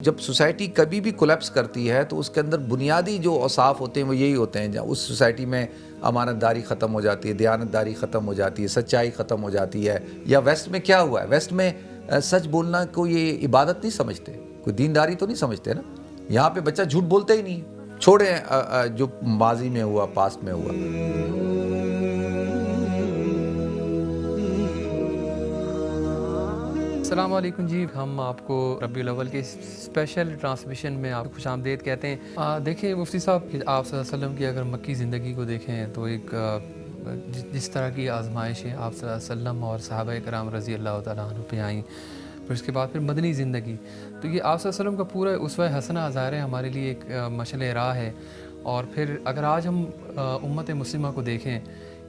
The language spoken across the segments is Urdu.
جب سوسائٹی کبھی بھی کولیپس کرتی ہے تو اس کے اندر بنیادی جو اوصاف ہوتے ہیں وہ یہی ہوتے ہیں. اس سوسائٹی میں امانت داری ختم ہو جاتی ہے, دیانت داری ختم ہو جاتی ہے, سچائی ختم ہو جاتی ہے. یا ویسٹ میں کیا ہوا ہے؟ ویسٹ میں سچ بولنا کو یہ عبادت نہیں سمجھتے, کوئی دینداری تو نہیں سمجھتے نا. یہاں پہ بچہ جھوٹ بولتا ہی نہیں. چھوڑیں جو ماضی میں ہوا, پاسٹ میں ہوا. السلام علیکم جی. ہم آپ کو ربیع الاول کے اسپیشل ٹرانسمیشن میں آپ کو خوش آمدید کہتے ہیں. دیکھیں مفتی صاحب کہ آپ صلی اللہ علیہ وسلم کی اگر مکی زندگی کو دیکھیں تو ایک جس طرح کی آزمائشیں آپ صلی اللہ علیہ وسلم اور صحابہ کرام رضی اللہ تعالیٰ عنہ پہ آئیں, پھر اس کے بعد پھر مدنی زندگی, تو یہ آپ صلی اللہ علیہ وسلم کا پورا اسوہ حسنہ ظاہر ہے ہمارے لیے ایک مشعل راہ ہے. اور پھر اگر آج ہم امت مسلمہ کو دیکھیں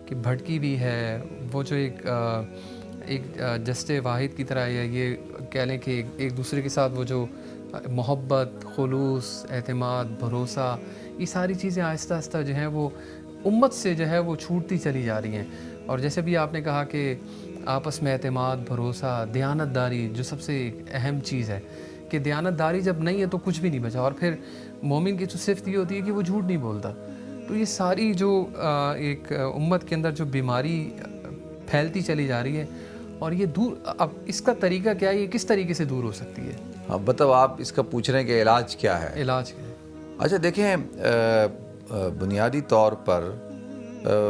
کہ بھٹکی بھی ہے, وہ جو ایک جسٹ واحد کی طرح, یا یہ کہہ لیں کہ ایک دوسرے کے ساتھ وہ جو محبت, خلوص, اعتماد, بھروسہ, یہ ساری چیزیں آہستہ آہستہ جو ہیں وہ امت سے جو ہے وہ چھوٹتی چلی جا رہی ہیں. اور جیسے بھی آپ نے کہا کہ آپس میں اعتماد, بھروسہ, دیانت داری جو سب سے اہم چیز ہے, کہ دیانت داری جب نہیں ہے تو کچھ بھی نہیں بچا. اور پھر مومن کی جو صفت یہ ہوتی ہے کہ وہ جھوٹ نہیں بولتا. تو یہ ساری جو ایک امت کے اندر جو بیماری پھیلتی چلی جا رہی ہے, اور یہ دور, اب اس کا طریقہ کیا ہے, یہ کس طریقے سے دور ہو سکتی ہے؟ ہاں بتاؤ, آپ اس کا پوچھ رہے ہیں کہ علاج کیا ہے. علاج کیا ہے؟ اچھا دیکھیں, بنیادی طور پر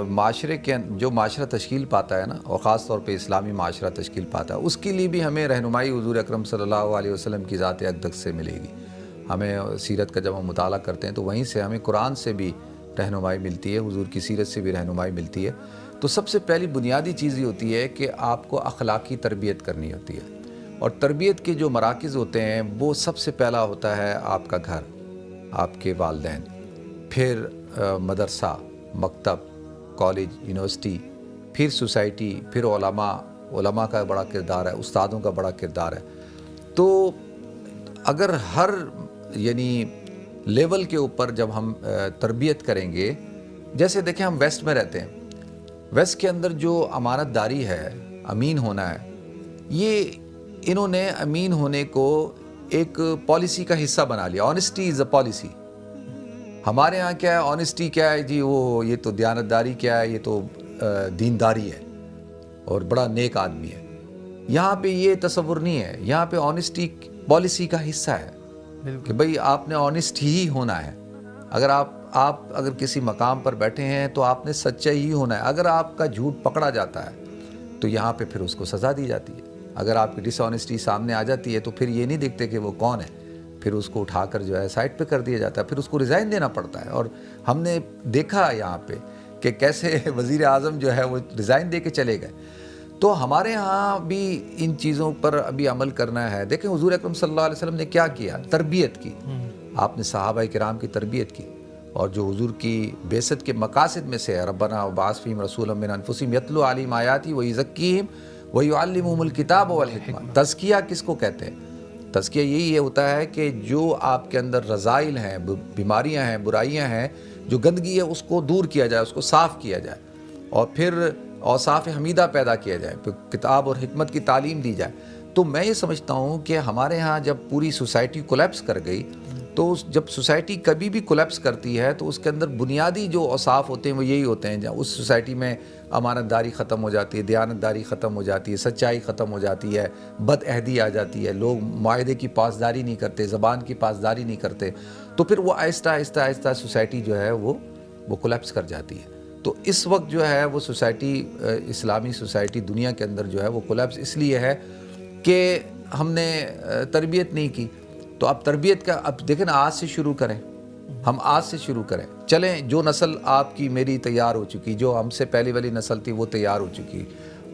معاشرے کے جو معاشرہ تشکیل پاتا ہے نا, اور خاص طور پہ اسلامی معاشرہ تشکیل پاتا ہے, اس کے لیے بھی ہمیں رہنمائی حضور اکرم صلی اللہ علیہ وسلم کی ذات اقدس سے ملے گی. ہمیں سیرت کا جب ہم مطالعہ کرتے ہیں تو وہیں سے ہمیں قرآن سے بھی رہنمائی ملتی ہے, حضور کی سیرت سے بھی رہنمائی ملتی ہے. تو سب سے پہلی بنیادی چیز یہ ہوتی ہے کہ آپ کو اخلاقی تربیت کرنی ہوتی ہے. اور تربیت کے جو مراکز ہوتے ہیں وہ سب سے پہلا ہوتا ہے آپ کا گھر, آپ کے والدین, پھر مدرسہ, مکتب, کالج, یونیورسٹی, پھر سوسائٹی, پھر علماء کا بڑا کردار ہے, استادوں کا بڑا کردار ہے. تو اگر ہر یعنی لیول کے اوپر جب ہم تربیت کریں گے, جیسے دیکھیں ہم ویسٹ میں رہتے ہیں, ویسٹ کے اندر جو امانت داری ہے, امین ہونا ہے, یہ انہوں نے امین ہونے کو ایک پالیسی کا حصہ بنا لیا. Honesty is a policy. ہمارے ہاں کیا ہے, آنیسٹی کیا ہے جی, وہ یہ تو دیانت داری کیا ہے, یہ تو دینداری ہے اور بڑا نیک آدمی ہے. یہاں پہ یہ تصور نہیں ہے. یہاں پہ آنیسٹی پالیسی کا حصہ ہے کہ بھئی آپ نے آنیسٹ ہی ہونا ہے. اگر آپ اگر کسی مقام پر بیٹھے ہیں تو آپ نے سچا ہی ہونا ہے. اگر آپ کا جھوٹ پکڑا جاتا ہے تو یہاں پہ پھر اس کو سزا دی جاتی ہے. اگر آپ کی ڈس آنیسٹی سامنے آ جاتی ہے تو پھر یہ نہیں دیکھتے کہ وہ کون ہے, پھر اس کو اٹھا کر جو ہے سائٹ پہ کر دیا جاتا ہے, پھر اس کو ریزائن دینا پڑتا ہے. اور ہم نے دیکھا یہاں پہ کہ کیسے وزیر اعظم جو ہے وہ ریزائن دے کے چلے گئے. تو ہمارے ہاں بھی ان چیزوں پر ابھی عمل کرنا ہے. دیکھیں حضور اکرم صلی اللہ علیہ وسلم نے کیا کیا, تربیت کی. آپ نے صحابہ کرام کی تربیت کی, اور جو حضور کی بعثت کے مقاصد میں سے ہے, ربنا وبعث فیہم رسولا من انفسہم یتلو علیہم آیاتی ویزکیہم ویعلمہم الکتاب والحکمہ. تزکیہ کس کو کہتے ہیں؟ تزکیہ یہی ہوتا ہے کہ جو آپ کے اندر رذائل ہیں, بیماریاں ہیں, برائیاں ہیں, جو گندگی ہے, اس کو دور کیا جائے, اس کو صاف کیا جائے, اور پھر اوصاف حمیدہ پیدا کیا جائے, پھر کتاب اور حکمت کی تعلیم دی جائے. تو میں یہ سمجھتا ہوں کہ ہمارے ہاں جب پوری سوسائٹی کولیپس کر گئی, تو جب سوسائٹی کبھی بھی کولیپس کرتی ہے تو اس کے اندر بنیادی جو اوصاف ہوتے ہیں وہ یہی ہوتے ہیں. اس سوسائٹی میں امانت داری ختم ہو جاتی ہے, دیانت داری ختم ہو جاتی ہے, سچائی ختم ہو جاتی ہے, بد عہدی آ جاتی ہے, لوگ معاہدے کی پاسداری نہیں کرتے, زبان کی پاسداری نہیں کرتے. تو پھر وہ آہستہ آہستہ آہستہ سوسائٹی جو ہے وہ کولیپس کر جاتی ہے. تو اس وقت جو ہے وہ سوسائٹی, اسلامی سوسائٹی دنیا کے اندر جو ہے وہ کولیپس اس لیے ہے کہ ہم نے تربیت نہیں کی. تو اب تربیت کا, اب دیکھیں نا, آج سے شروع کریں, ہم آج سے شروع کریں. چلیں, جو نسل آپ کی میری تیار ہو چکی, جو ہم سے پہلی والی نسل تھی وہ تیار ہو چکی,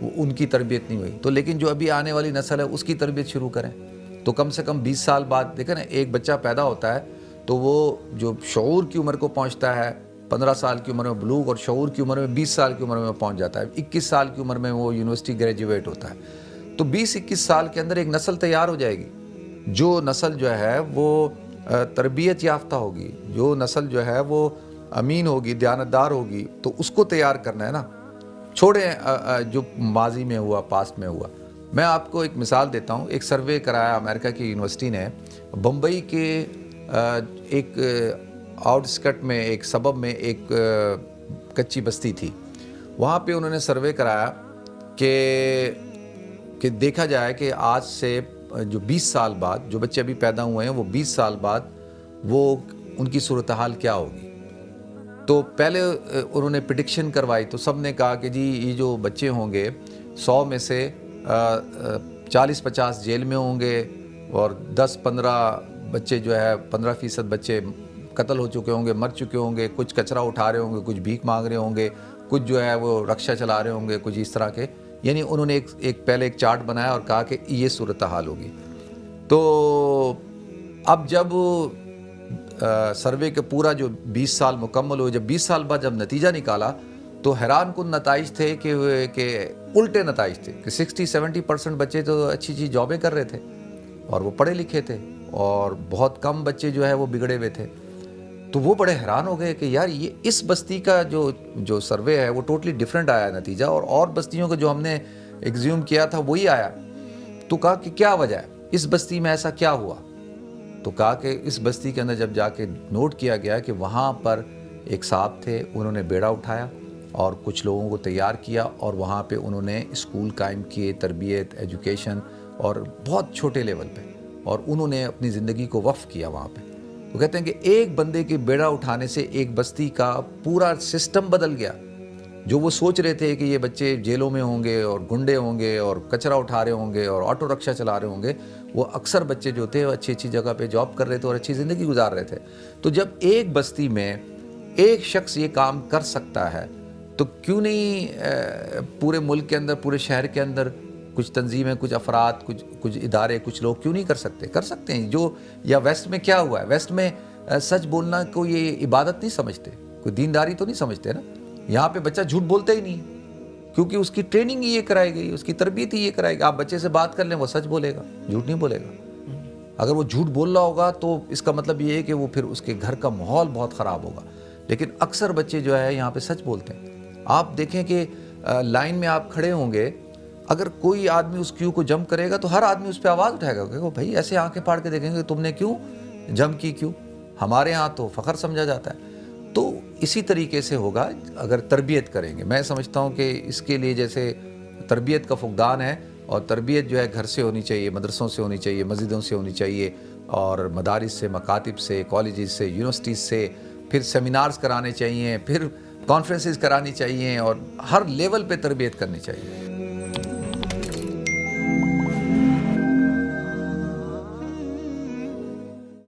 ان کی تربیت نہیں ہوئی, تو لیکن جو ابھی آنے والی نسل ہے اس کی تربیت شروع کریں. تو کم سے کم 20 سال بعد دیکھیں نا, ایک بچہ پیدا ہوتا ہے تو وہ جو شعور کی عمر کو پہنچتا ہے, 15 سال کی عمر میں بلوغ, اور شعور کی عمر میں 20 سال کی عمر میں پہنچ جاتا ہے. 21 سال کی عمر میں وہ یونیورسٹی گریجویٹ ہوتا ہے. تو 20-21 سال کے اندر ایک نسل تیار ہو جائے گی, جو نسل جو ہے وہ تربیت یافتہ ہوگی, جو نسل جو ہے وہ امین ہوگی, دیانتدار ہوگی. تو اس کو تیار کرنا ہے نا. چھوڑیں جو ماضی میں ہوا, پاسٹ میں ہوا. میں آپ کو ایک مثال دیتا ہوں. ایک سروے کرایا امریکہ کی یونیورسٹی نے. بمبئی کے ایک آؤٹ اسکٹ میں ایک سبب میں ایک کچی بستی تھی. وہاں پہ انہوں نے سروے کرایا کہ دیکھا جائے کہ آج سے جو 20 سال بعد جو بچے ابھی پیدا ہوئے ہیں وہ 20 سال بعد وہ ان کی صورتحال کیا ہوگی. تو پہلے انہوں نے پریڈکشن کروائی تو سب نے کہا کہ جی یہ جو بچے ہوں گے 100 میں سے 40-50 جیل میں ہوں گے اور 10-15 بچے جو ہے 15% بچے قتل ہو چکے ہوں گے, مر چکے ہوں گے, کچھ کچرا اٹھا رہے ہوں گے, کچھ بھیک مانگ رہے ہوں گے, کچھ جو ہے وہ رکشہ چلا رہے ہوں گے, کچھ اس طرح کے. یعنی انہوں نے پہلے ایک چارٹ بنایا اور کہا کہ یہ صورتحال ہوگی. تو اب جب سروے کے پورا جو 20 سال مکمل ہوئے, جب 20 سال بعد جب نتیجہ نکالا تو حیران کن نتائج تھے کہ الٹے نتائج تھے کہ 60-70% بچے تو اچھی جابیں کر رہے تھے اور وہ پڑھے لکھے تھے اور بہت کم بچے جو ہے وہ بگڑے ہوئے تھے. تو وہ بڑے حیران ہو گئے کہ یار یہ اس بستی کا جو سروے ہے وہ ٹوٹلی ڈیفرنٹ آیا نتیجہ, اور بستیوں کا جو ہم نے ایگزیوم کیا تھا وہی آیا. تو کہا کہ کیا وجہ ہے, اس بستی میں ایسا کیا ہوا. تو کہا کہ اس بستی کے اندر جب جا کے نوٹ کیا گیا کہ وہاں پر ایک صاحب تھے, انہوں نے بیڑا اٹھایا اور کچھ لوگوں کو تیار کیا اور وہاں پہ انہوں نے اسکول قائم کیے, تربیت, ایجوکیشن, اور بہت چھوٹے لیول پہ, اور انہوں نے اپنی زندگی کو وقف کیا وہاں پہ. وہ کہتے ہیں کہ ایک بندے کے بیڑا اٹھانے سے ایک بستی کا پورا سسٹم بدل گیا. جو وہ سوچ رہے تھے کہ یہ بچے جیلوں میں ہوں گے اور گنڈے ہوں گے اور کچرا اٹھا رہے ہوں گے اور آٹو رکشہ چلا رہے ہوں گے, وہ اکثر بچے جو تھے وہ اچھی جگہ پہ جاب کر رہے تھے اور اچھی زندگی گزار رہے تھے. تو جب ایک بستی میں ایک شخص یہ کام کر سکتا ہے تو کیوں نہیں پورے ملک کے اندر, پورے شہر کے اندر کچھ تنظیمیں, کچھ افراد, کچھ ادارے, کچھ لوگ کیوں نہیں کر سکتے ہیں. جو یا ویسٹ میں کیا ہوا ہے, ویسٹ میں سچ بولنا کو یہ عبادت نہیں سمجھتے, کوئی دینداری تو نہیں سمجھتے نا. یہاں پہ بچہ جھوٹ بولتا ہی نہیں کیونکہ اس کی ٹریننگ ہی یہ کرائی گئی, اس کی تربیت ہی یہ کرائی گئی. آپ بچے سے بات کر لیں وہ سچ بولے گا, جھوٹ نہیں بولے گا. اگر وہ جھوٹ بول رہا ہوگا تو اس کا مطلب یہ ہے کہ وہ پھر اس کے گھر کا ماحول بہت خراب ہوگا. لیکن اکثر بچے جو ہے یہاں پہ سچ بولتے ہیں. آپ دیکھیں کہ لائن میں آپ کھڑے ہوں گے, اگر کوئی آدمی اس کیو کو جمپ کرے گا تو ہر آدمی اس پہ آواز اٹھائے گا کہ بھائی ایسے آنکھیں پھاڑ کے دیکھیں گے تم نے کیوں جمپ کی, کیوں. ہمارے ہاں تو فخر سمجھا جاتا ہے. تو اسی طریقے سے ہوگا اگر تربیت کریں گے. میں سمجھتا ہوں کہ اس کے لیے جیسے تربیت کا فقدان ہے, اور تربیت جو ہے گھر سے ہونی چاہیے, مدرسوں سے ہونی چاہیے, مسجدوں سے ہونی چاہیے, اور مدارس سے, مکاتب سے, کالجز سے, یونیورسٹیز سے, پھر سیمینارز کرانے چاہیے, پھر کانفرنسز کرانی چاہیے, اور ہر لیول پہ تربیت کرنی چاہیے.